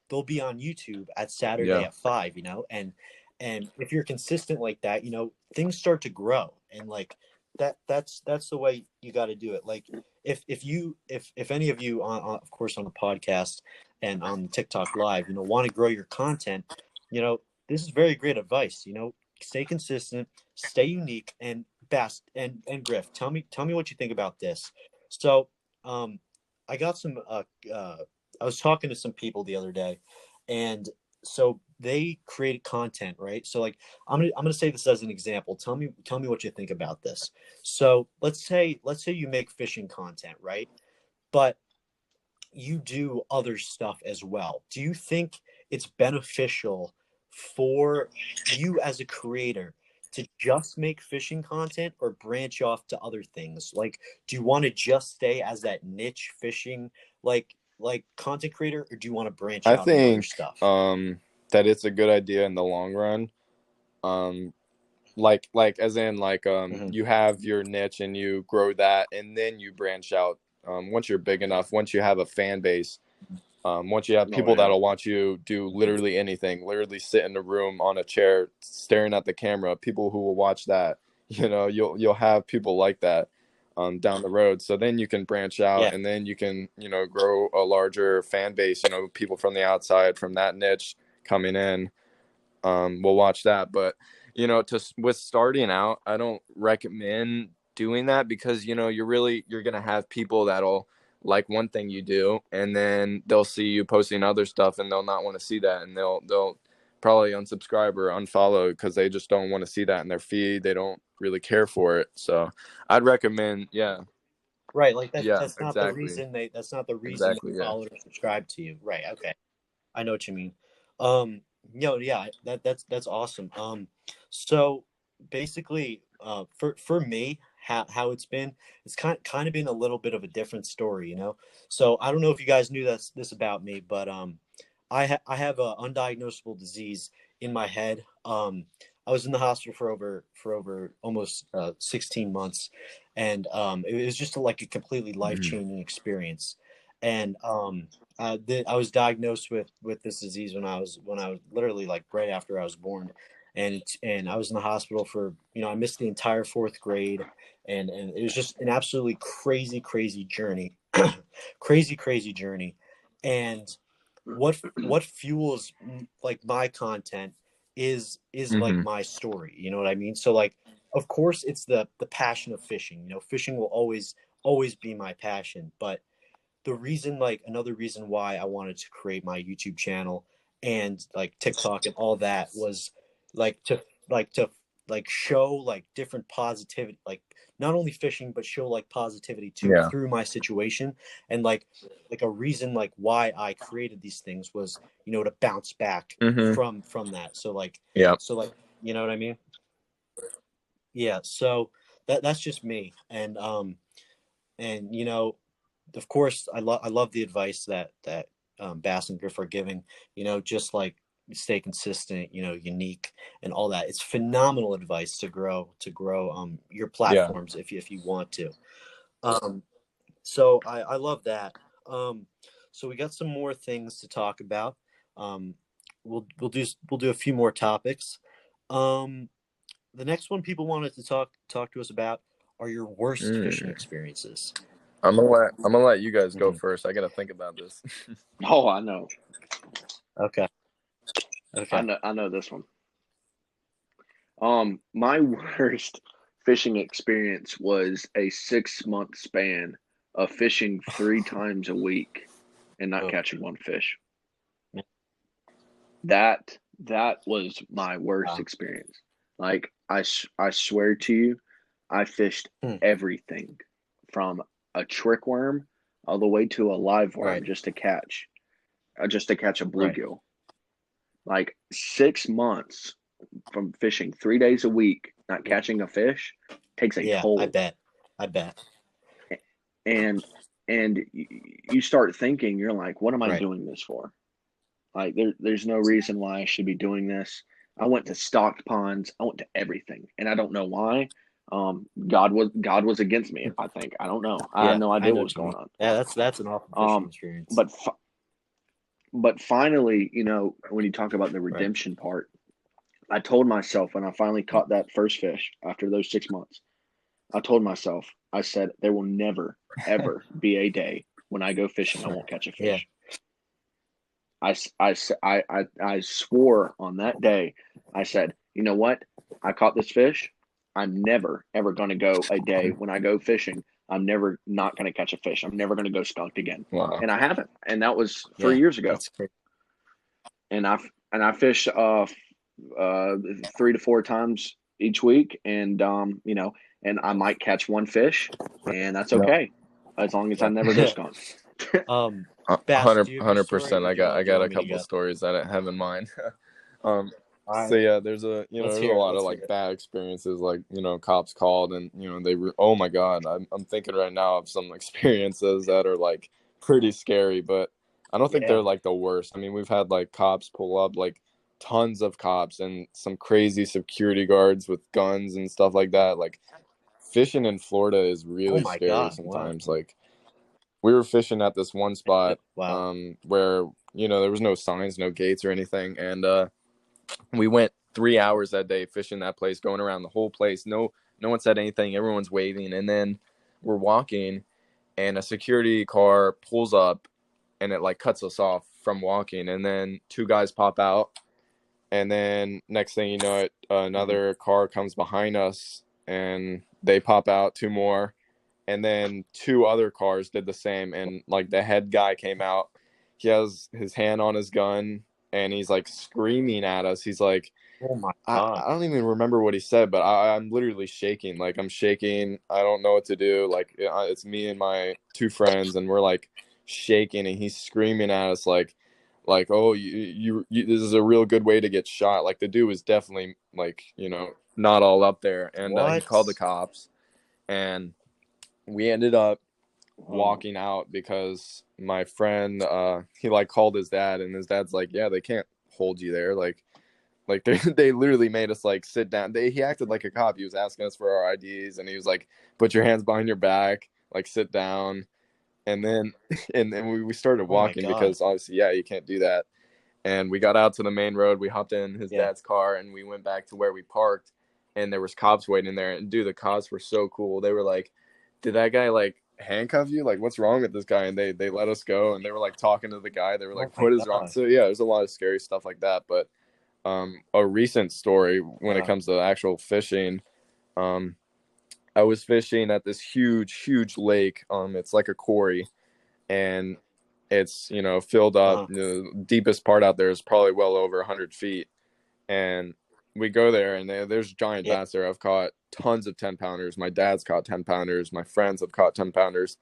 they'll be on YouTube at Saturday Yeah. at 5, and if you're consistent like that, things start to grow. And like that's the way you got to do it. Like if any of you of course on the podcast and on TikTok live, you know, want to grow your content, you know, this is very great advice. You know, stay consistent, stay unique. And Bass and Griff, tell me what you think about this. So I got some I was talking to some people the other day, and so they created content, right? So like I'm gonna say this as an example. Tell me what you think about this. So let's say you make fishing content, right? But you do other stuff as well. Do you think it's beneficial for you as a creator to just make fishing content or branch off to other things? Like, do you want to just stay as that niche fishing like content creator, or do you want to branch I out in other think stuff? that it's a good idea in the long run. Like as in like Mm-hmm. you have your niche and you grow that, and then you branch out once you're big enough, once you have a fan base, once you have Oh people yeah. that'll watch you do literally anything, literally sit in a room on a chair staring at the camera, people who will watch that, you know, you'll have people like that down the road. So then you can branch out, Yeah. and then you can, you know, grow a larger fan base, you know, people from the outside, from that niche coming in, will watch that. But you know, with starting out, I don't recommend doing that, because you know you're gonna have people that'll like one thing you do, and then they'll see you posting other stuff, and they'll not want to see that, and they'll probably unsubscribe or unfollow because they just don't want to see that in their feed. They don't really care for it. So I'd recommend, yeah, Right, like yeah, that's not the exactly, reason they exactly, yeah, follow or subscribe to you. Right, okay. I know what you mean. Yeah, that's awesome. So basically, for me, how it's been, it's kind of been a little bit of a different story, you know. So I don't know if you guys knew this about me, but I have a undiagnosable disease in my head. I was in the hospital for over almost 16 months, and it was just like a completely life changing experience. And I was diagnosed with this disease when I was literally like right after I was born, and I was in the hospital for, you know, I missed the entire fourth grade, and it was just an absolutely crazy journey, crazy journey, and what fuels like my content is like mm-hmm. my story, you know what I mean? So like, of course it's the passion of fishing, you know, fishing will always be my passion, but the reason, like another reason why I wanted to create my YouTube channel and like TikTok and all that was like to show like different positivity, like not only fishing but show like positivity too Yeah, through my situation. And like a reason like why I created these things was, you know, to bounce back mm-hmm. from that. So like Yeah, you know what I mean? Yeah, so that's just me. And you know, of course, I love the advice that Bass and Griff are giving. You know, just like stay consistent, you know, unique and all that. It's phenomenal advice to grow your yeah. platforms if you want to. Um, so I love that. So we got some more things to talk about. Um, we'll do a few more topics. Um, the next one people wanted to talk to us about are your worst fishing Mm. experiences. I'm gonna let you guys go Mhm. first. I gotta think about this. Oh, I know. Okay. Okay. I know this one. My worst fishing experience was a 6 month span of fishing 3 times a week and not Oh, catching one fish. yeah. That was my worst Wow. experience. Like I swear to you, I fished Hmm. everything from a trick worm all the way to a live worm Right. just to catch a Right. bluegill. Like 6 months from fishing 3 days a week, not Yeah. catching a fish, takes a Yeah. I toll. bet. I bet. And you start thinking, you're like, what am I Right. doing this for? Like there's no reason why I should be doing this. I went to stocked ponds. I went to everything, and I don't know why. God was against me. I think I don't know. I had Yeah. no I idea know what was what you mean. going on. Yeah. That's an awful fishing Um, experience. but finally, you know, when you talk about the Right. redemption part, I told myself when I finally caught that first fish after those 6 months, I told myself, I said, there will never, ever be a day when I go fishing I won't catch a Yeah. fish. I swore on that day, I said, you know what? I caught this fish. I'm never, ever going to go a day when I go fishing. I'm never not going to catch a fish. I'm never going to go skunked again. Wow. And I haven't. And that was Yeah. 3 years ago. That's great. And I fish 3 to 4 times each week, and you know, and I might catch one fish, and that's Yeah. okay, as long as I never go skunked. Bass, do you have your story, 100%. or do I you got a want me to couple go? stories that I have in mind. um, All so right, yeah, there's a let's there's a hear it. lot of Let's like hear it. bad experiences, like cops called and oh my god, I'm thinking right now of some experiences that are like pretty scary, but I don't think Yeah. they're like the worst. I mean, we've had like cops pull up, like tons of cops and some crazy security guards with guns and stuff like that. Like fishing in Florida is Oh really my scary God. Wow. sometimes. Like we were fishing at this one spot Wow. where there was no signs, no gates or anything, and we went 3 hours that day fishing that place, going around the whole place. No one said anything. Everyone's waving, and then we're walking, and a security car pulls up, and it like cuts us off from walking, and then two guys pop out, and then next thing you know, another car comes behind us, and they pop out, two more, and then two other cars did the same, and like the head guy came out. He has his hand on his gun, and he's like screaming at us. He's like, Oh my I God. don't even remember what he said, but I'm literally shaking. Like I'm shaking. I don't know what to do. Like it's me and my two friends, and we're like shaking, and he's screaming at us like, oh, you this is a real good way to get shot. Like the dude was definitely like not all up there, and he What? called the cops, and we ended up Oh, walking out because my friend he like called his dad, and his dad's like, yeah, they can't hold you there, like they literally made us like sit down. He acted like a cop. He was asking us for our IDs, and he was like, put your hands behind your back, like sit down. And then and then we started Oh my walking God. because obviously, yeah, you can't do that. And we got out to the main road. We hopped in his Yeah. dad's car, and we went back to where we parked, and there was cops waiting there. And dude, the cops were so cool. They were like, did that guy like handcuff you? Like, what's wrong with this guy? And they let us go, and they were like talking to the guy. They were Oh like, my what is wrong? God. So yeah, there's a lot of scary stuff like that. But a recent story when it Wow. comes to actual fishing, um I was fishing at this huge lake. It's like a quarry, and it's filled up. Uh-huh. The deepest part out there is probably well over 100 feet, and we go there, and there's giant Yeah. bass there. I've caught tons of 10-pounders. My dad's caught 10-pounders. My friends have caught 10-pounders,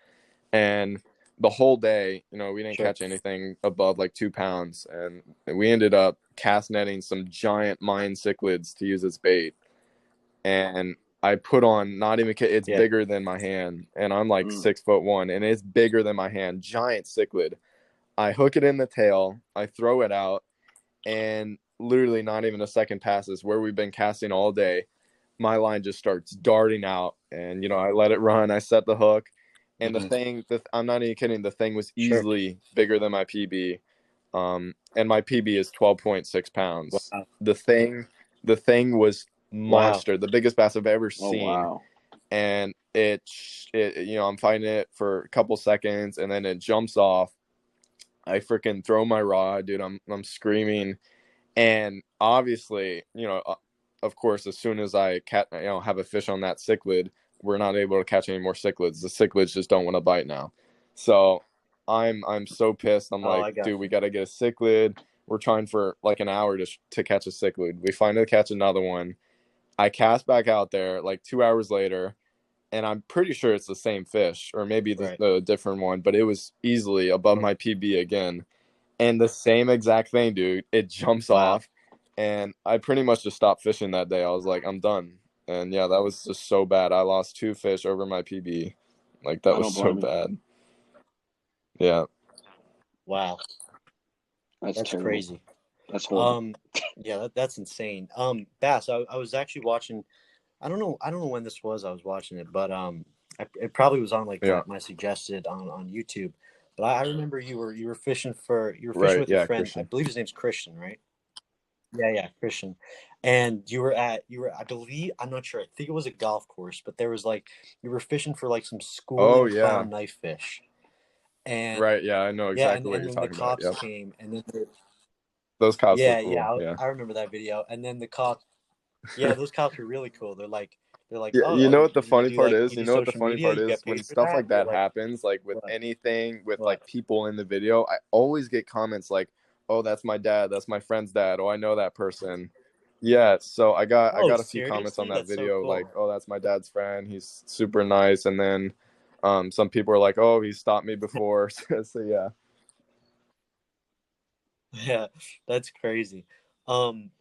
and the whole day, we didn't Sure. catch anything above like 2 pounds, and we ended up cast netting some giant Mayan cichlids to use as bait. And I put on, not even it's Yeah. bigger than my hand, and I'm like mm. 6'1", and it's bigger than my hand, giant cichlid. I hook it in the tail, I throw it out, and literally not even a second passes where we've been casting all day. My line just starts darting out, and I let it run. I set the hook, and the Mhm. thing, I'm not even kidding. The thing was Sure. easily bigger than my PB, and my PB is 12.6 pounds. Wow. The thing was Wow. monster, the biggest bass I've ever Oh, seen, wow. and I'm fighting it for a couple seconds, and then it jumps off. I freaking throw my rod, dude. I'm screaming, and obviously, of course, as soon as I have a fish on that cichlid, we're not able to catch any more cichlids. The cichlids just don't want to bite now. So I'm so pissed. I'm Oh, like, I got dude, we you. got to get a cichlid. We're trying for like an hour to catch a cichlid. We finally catch another one. I cast back out there like 2 hours later, and I'm pretty sure it's the same fish, or maybe Right. the different one, but it was easily above my PB again. And the same exact thing, dude. It jumps Wow. off, and I pretty much just stopped fishing that day. I was like, I'm done. And yeah, that was just so bad. I lost two fish over my PB. Like that I was don't so blame you. bad. Yeah. Wow. That's That's terrible. crazy. That's horrible. Yeah, that's insane. Bass, I was actually watching. I don't know when this was. I was watching it, but it probably was on like Yeah. my suggested on YouTube. But I remember you were fishing Right. with a Yeah, friend. I Christian. believe his name's Christian, right? Yeah, Christian. And I believe, I'm not sure. I think it was a golf course, but there was like you were fishing for like some Oh schooling yeah, clown knife fish. And right. Yeah, I know yeah, exactly what and you're then the talking about. cops Yep, came, and then those cops were yeah, cool. Yeah. I remember that video. And then the cops, yeah, those cops were really cool. They're like, Yeah, you oh, know what the you funny do part like is? you You do know what the social funny media, part you is? get When paid for stuff that. like They're that like, happens, like with what, anything, with what? like people in the video, I always get comments like, "Oh, that's my dad. That's my friend's dad. Oh, I know that person." Yeah, so I Oh, got a few comments on seriously? that That's so video like, cool. "Oh, that's my dad's friend. He's super nice." And then some people are like, "Oh, he stopped me before." So yeah. Yeah, that's crazy. Um,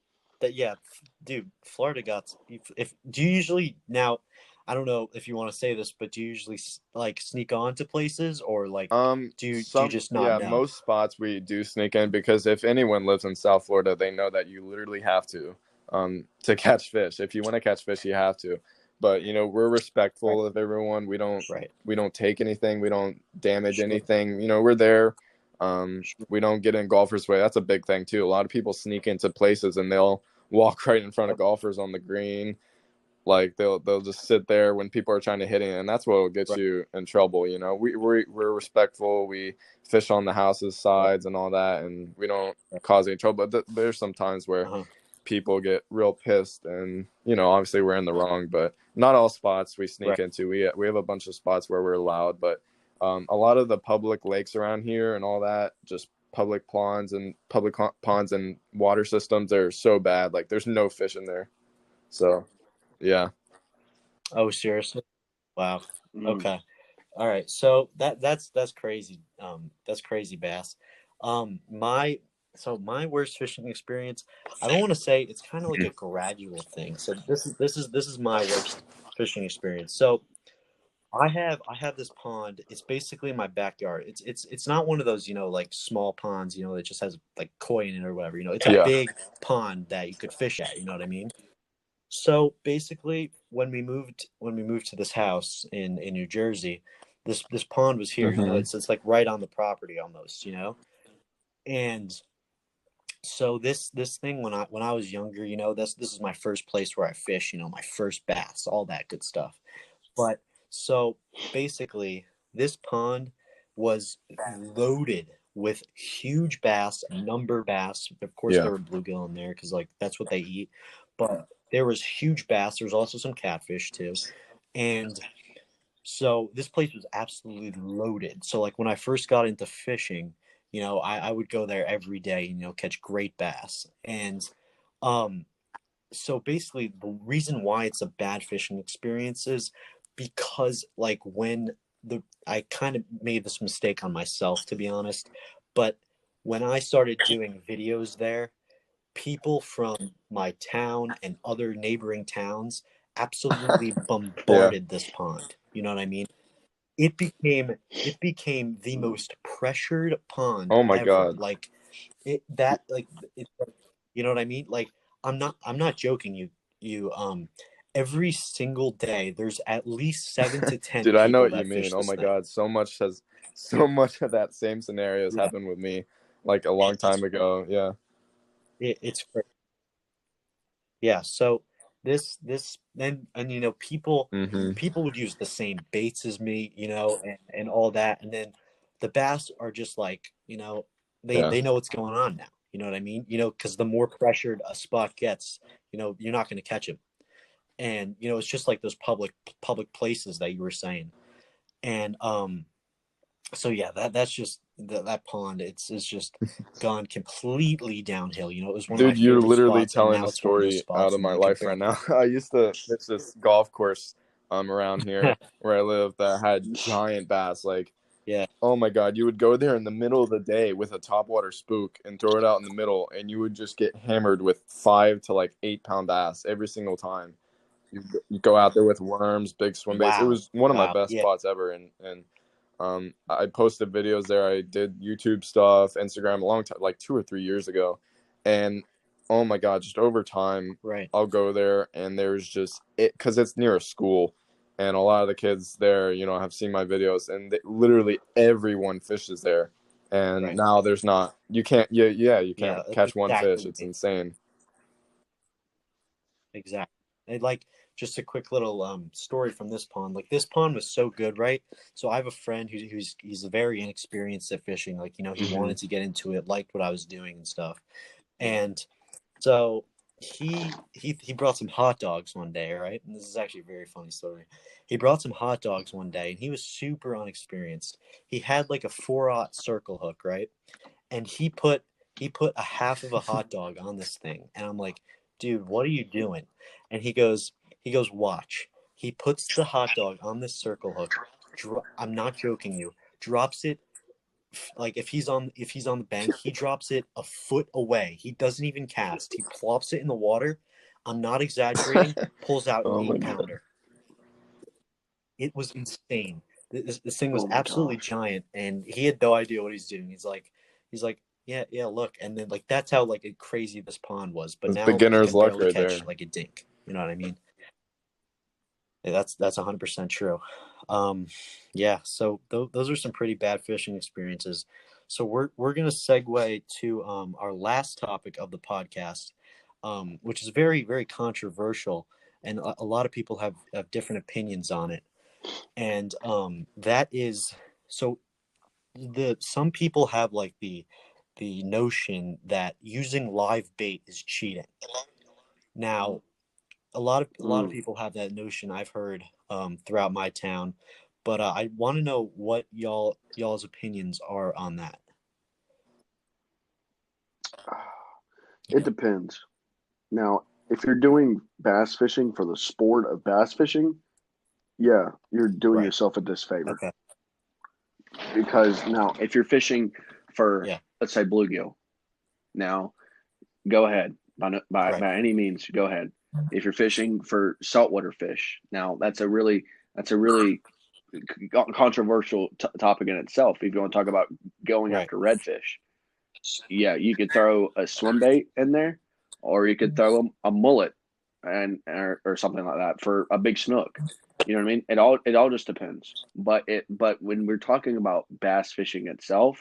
that yeah, dude, Florida got if do you usually now, I don't know if you want to say this, but do you usually like sneak on to places or like do you Some just not yeah, know? most spots we do sneak in because if anyone lives in South Florida, they know that you literally have to catch fish. If you want to catch fish, you have to. But you know, we're Right, respectful of everyone. right. We don't take anything. We don't damage Sure, anything. You know, we're there. sure. We don't get in golfers' way. That's a big thing too. A lot of people sneak into places and they'll walk right in front of Yep, golfers on the green, like they'll just sit there when people are trying to hit it, and that's what will get right, you in trouble. You know, we're respectful. We fish on the house's right, sides and all that, and we don't right. cause any trouble. But there's some times where Uh-huh. people get real pissed, and you know, obviously we're in the wrong. But not all spots we sneak Right. into. We have a bunch of spots where we're allowed, but a lot of the public lakes around here and all that, just ponds and water systems are so bad. Like there's no fish in there. So yeah. Oh, seriously? Wow. Mm. Okay. All right. So that's crazy. That's crazy, Bass. My my worst fishing experience, I don't want to say it's kind of like a gradual thing. So this is my worst fishing experience. So I have this pond. It's basically in my backyard. It's not one of those, like small ponds, that just has like koi in it or whatever. It's a Yeah. big pond that you could fish at, you know what I mean? So basically, when we moved to this house in New Jersey, this pond was here. Hmm. It's like right on the property almost. And so this thing when I was younger, this is my first place where I fish. My first bass, all that good stuff. But so basically, this pond was loaded with huge bass, number bass. Of course, Yeah. there were bluegill in there because like that's what they eat. But there was huge bass. There was also some catfish too, and so this place was absolutely loaded. So like when I first got into fishing, I would go there every day, catch great bass. And um so basically the reason why it's a bad fishing experience is because like when the I kind of made this mistake on myself, to be honest, but when I started doing videos there, people from my town and other neighboring towns absolutely Yeah. bombarded this pond. You know what I mean? It became the most pressured pond Oh my ever. God. Like it that like it, you know what I mean? Like I'm not joking you every single day there's at least 7 to 10 Dude, I know people what you that mean. fish Oh this my thing. God. So much of that same scenario has Yeah. happened with me like a long time ago. Yeah. It's yeah, so this and Hmm. people would use the same baits as me, and all that, and then the bass are just like, Yeah. they know what's going on now. You know what I mean? Because the more pressured a spot gets, you're not going to catch him. And it's just like those public places that you were saying. And so yeah, that's just that pond. It's just gone completely downhill. It was one of my Dude, you're favorite literally spots, and telling now a it's one of those story out spots, of my you could life barely. right now. I used to fish this golf course around here where I live that had giant bass. Like, Yeah. oh my God, you would go there in the middle of the day with a topwater spook and throw it out in the middle, and you would just get hammered with 5 to like 8 pound bass every single time. You go out there with worms, big swim baits. It Wow. was one of my Wow. best Yeah. spots ever, and I posted videos there. I did YouTube stuff, Instagram a long time, like 2 or 3 years ago, and oh my God, just over time, Right. I'll go there and there's just it because it's near a school, and a lot of the kids there, have seen my videos, and literally everyone fishes there, and Right. now there's not, you can't, yeah, you Yeah. can't That's catch one exactly fish. what It's I mean. insane. exactly. And like just a quick little story from this pond. Like this pond was so good, right? So I have a friend he's very inexperienced at fishing. Like, you know, he wanted to get into it, liked what I was doing and stuff. And so he brought some hot dogs one day, right? And this is actually a very funny story. He brought some hot dogs one day, and he was super unexperienced. He had like a 4/0 circle hook, right? And he put a half of a hot dog on this thing, and I'm like, dude, what are you doing? And he goes, watch. He puts the hot dog on this circle hook. I'm not joking you. Drops it like if he's on the bank, he drops it a foot away. He doesn't even cast. He plops it in the water. I'm not exaggerating. Pulls out an Oh my eight god. pounder. It was insane. This thing was Oh my absolutely gosh. giant, and he had no idea what he's doing. He's like, yeah, yeah, look, and then like that's how like crazy this pond was. But It's now he beginner's can luck barely right catch there. like a dink. You know what I mean? Yeah, that's 100% true. Yeah. So those are some pretty bad fishing experiences. So we're gonna segue to our last topic of the podcast, which is very very controversial, and a lot of people have different opinions on it. And that is so the some people have like the notion that using live bait is cheating. Now, a lot of Mm. people have that notion. I've heard throughout my town, but I want to know what y'all's opinions are on that. It depends. Now, if you're doing bass fishing for the sport of bass fishing, yeah, you're doing Right. yourself a disfavor. Okay. Because now, if you're fishing for, Yeah. let's say, bluegill, now go ahead Right. by any means, go ahead. If you're fishing for saltwater fish, now that's a really controversial topic in itself. If you want to talk about going Right. after redfish, yeah, you could throw a swim bait in there, or you could throw a mullet or something like that for a big snook. You know what I mean? It all just depends. But when we're talking about bass fishing itself,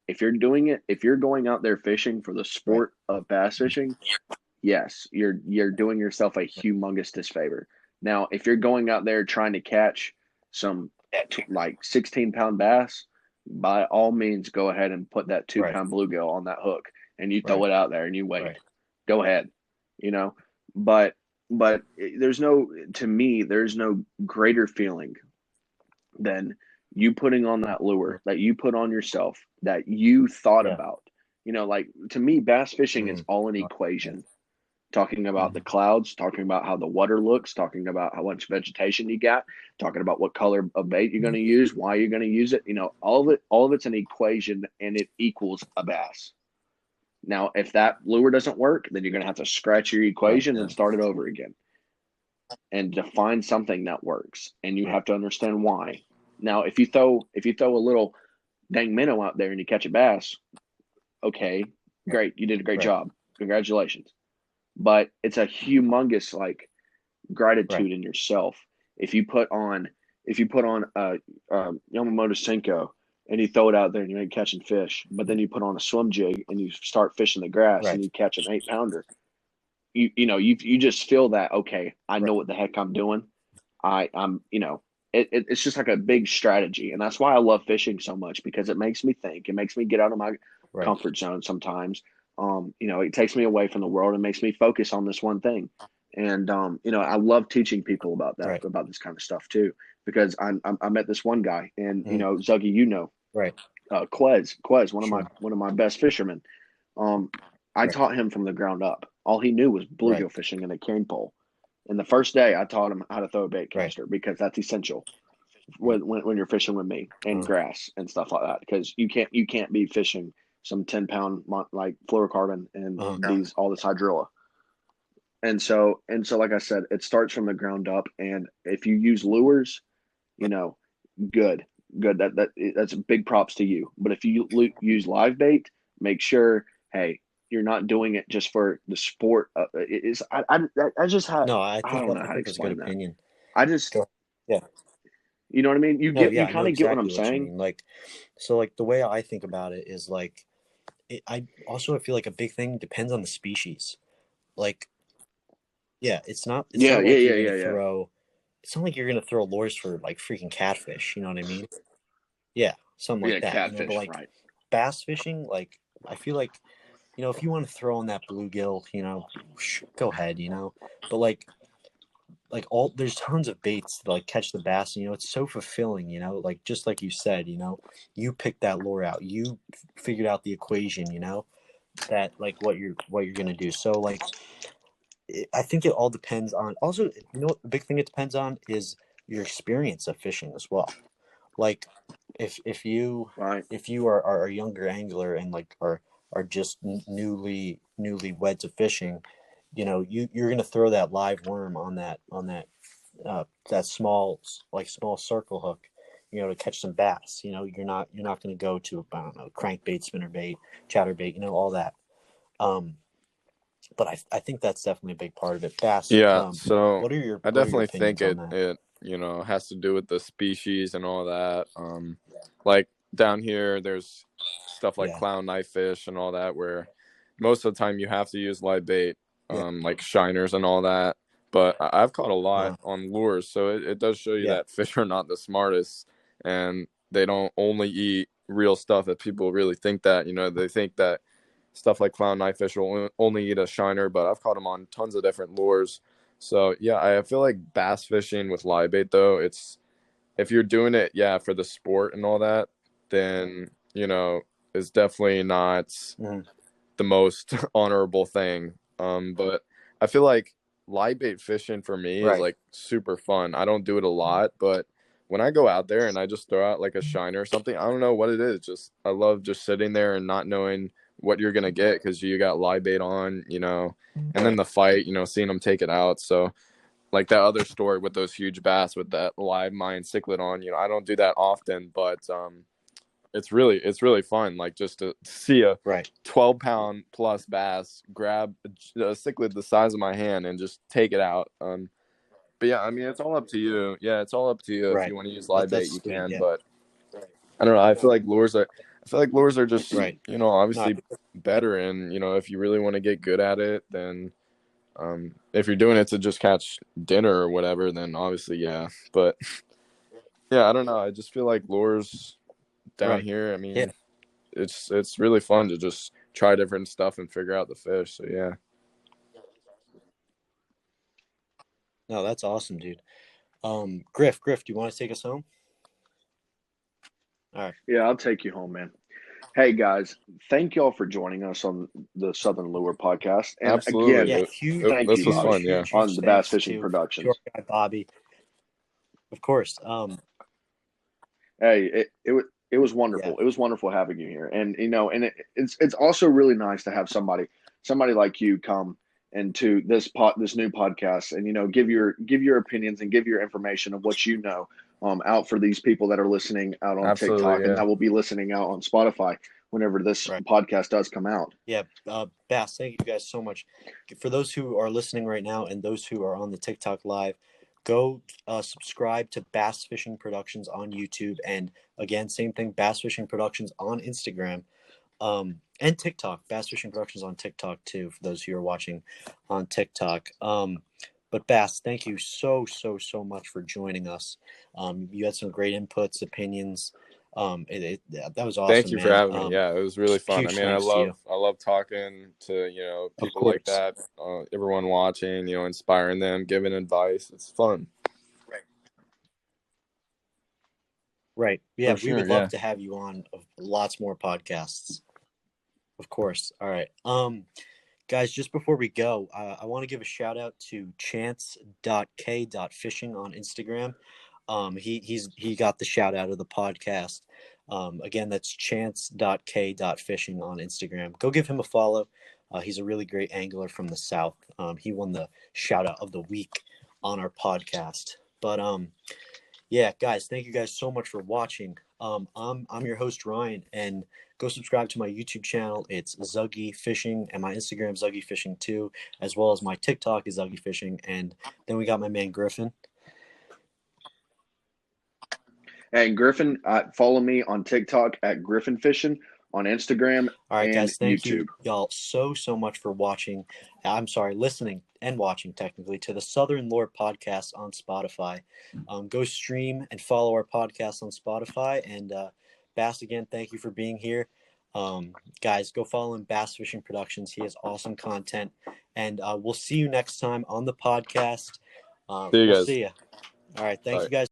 if you're going out there fishing for the Right. sport of bass fishing, yes, you're doing yourself a humongous disfavor. Now, if you're going out there trying to catch some like 16-pound bass, by all means, go ahead and put that two Right. pound bluegill on that hook and you throw Right. it out there and you wait. Right. Go ahead, you know. But but there's no to me there's no greater feeling than you putting on that Right. lure that you put on yourself that you thought Yeah. about. Like to me, bass fishing is Mm. all an Yeah. equation, talking about the Mhm. clouds, talking about how the water looks, talking about how much vegetation you got, talking about what color of bait you're going to use, why you're going to use it. All of it's an equation, and it equals a bass. Now, if that lure doesn't work, then you're going to have to scratch your Right. equation and start it over again and define something that works. And you Right. have to understand why. Now, if you throw a little dang minnow out there and you catch a bass, okay, great, you did a great Right. job, congratulations. But it's a humongous like Right. gratitude in yourself if you put on a Yamamoto Senko and you throw it out there and you ain't catching fish, but then you put on a swim jig and you start fishing the grass and Right. you catch an 8 pounder. You just feel that, okay, I Right. know what the heck I'm doing. It's just like a big strategy, and that's why I love fishing so much, because it makes me think. It makes me get out of my Right. comfort zone sometimes. It takes me away from the world and makes me focus on this one thing. And I love teaching people about that, Right. about this kind of stuff too, because I met this one guy, and Mhm. Zuggy, Right. Quez, Sure. one of my best fishermen. Um, I Right. taught him from the ground up. All he knew was Right. bluegill fishing and a cane pole. And the first day, I taught him how to throw a bait Right. caster, because that's essential Right. when you're fishing with me and grass and stuff like that. Because you can't be fishing some 10-pound like fluorocarbon and Uh-huh. all this hydrilla. And so, like I said, it starts from the ground up. And if you use lures, you Right. know, good, good. That's big props to you. But if you use live bait, make sure, hey, you're not doing it just for the sport. I just had No, I I think don't know I how to think that's a good explain that. opinion. I just Go. Yeah. you know what I mean. You No, get yeah, you I know kind of get what I'm exactly what you saying. mean. Like, so like the way I think about it is like I feel like a big thing depends on the species. Like Yeah, it's not Yeah, like yeah, you're yeah, gonna yeah, yeah. throw. It's not like you're gonna throw lures for like freaking catfish. You know what I mean? Yeah, something like Yeah, that. You know, but catfish, like right? bass fishing, like I feel like, you know, if you want to throw in that bluegill, you know, go ahead. You know, but like all there's tons of baits to like catch the bass. And, you know, it's so fulfilling. You know, like just like you said, you know, you picked that lure out. You figured out the equation. You know, that like what you're gonna do. So like I think it all depends on also, you know, the big thing it depends on is your experience of fishing as well. Like if you Right. are a younger angler and like are just newly wed to fishing, you know, you're gonna throw that live worm on that small circle hook, you know, to catch some bass. You know, you're not gonna go to, I don't know, crankbait, spinnerbait, chatterbait, you know, all that. Um, but I think that's definitely a big part of it. Bass. Yeah, so What are your I what are your definitely think opinions on it that? it has to do with the species and all that. Like down here, there's stuff like Yeah, clown knife fish and all that, where most of the time you have to use live bait, yeah, like shiners and all that. But I've caught a lot uh, on lures, so it does show you yeah, that fish are not the smartest, and they don't only eat real stuff that people really think that. They think that stuff like clown knife fish will only eat a shiner, but I've caught them on tons of different lures. So yeah, I feel like bass fishing with live bait though, it's if you're doing it, yeah, for the sport and all that, then it's definitely not mhm, the most honorable thing. But I feel like live bait fishing for me is right. like super fun. I don't do it a lot, but when I go out there and I just throw out like a shiner or something, I don't know what it is. Just I love just sitting there and not knowing what you're gonna get because you got live bait on, and then Right. the fight, seeing them take it out. So like that other story with those huge bass with that live Mayan cichlid on, I don't do that often, but it's really fun. Like just to see a Right. 12-pound plus bass grab a cichlid the size of my hand and just take it out. But yeah, I mean it's all up to you. Yeah, it's all up to you. If Right. you want to use live bait, That's you sweet. can. Yeah. But I don't know. I feel like lures are just Right. No. obviously better. And if you really want to get good at it, then if you're doing it to just catch dinner or whatever, then obviously yeah. But yeah, I don't know. I just feel like lures down Right. here, I Yeah. mean, it's really fun to just try different stuff and figure out the fish. So yeah. No, that's awesome, dude. Griff, do you want to take us home? All right. Yeah, I'll take you home, man. Hey guys, thank y'all for joining us on the Southern Lure podcast. And Absolutely. again, Yeah. thank This you, was Bobby, fun, yeah. Huge on the Bass thanks Fishing to our Productions. guy Bobby, of course. Hey, it was Yeah. wonderful. It was wonderful having you here, and it's also really nice to have somebody like you come into this new podcast, and give your opinions and give your information of what you know out for these people that are listening out on Absolutely, TikTok and yeah. that will be listening out on Spotify whenever this Right. podcast does come out. Yeah. Bass, thank you guys so much. For those who are listening right now and those who are on the TikTok live, go subscribe to Bass Fishing Productions on YouTube. And again, same thing, Bass Fishing Productions on Instagram. And TikTok, Bass Fishing Productions on TikTok too, for those who are watching on TikTok. But Bass, thank you so much for joining us. You had some great inputs, opinions. That was Thank awesome, you for man. having me. Yeah, it was really fun. I Huge mean, I thanks to love you. I love talking to, Of people like course. that, everyone watching, inspiring them, giving advice. It's fun. Right. Yeah, For we sure, would love yeah. to have you on lots more podcasts. Of course. All right. Guys, just before we go, I want to give a shout out to chance.k.fishing on Instagram. He got the shout out of the podcast. Again, that's chance.k.fishing on Instagram. Go give him a follow. He's a really great angler from the South. He won the shout out of the week on our podcast. But yeah, guys, thank you guys so much for watching. I'm your host Ryan, and go subscribe to my YouTube channel. It's Zuggy Fishing, and my Instagram Zuggy Fishing too, as well as my TikTok is Zuggy Fishing. And then we got my man Griffin. And Griffin, follow me on TikTok at Griffin Fishing, on Instagram All right, and guys, thank YouTube. you y'all so much for watching. I'm sorry, listening and watching technically to the Southern Lore podcast on Spotify. Go stream and follow our podcast on Spotify. And Bass, again, thank you for being here. Guys, go follow him, Bass Fishing Productions. He has awesome content. And we'll see you next time on the podcast. See you We'll guys. see you. All right, thank Bye. you guys.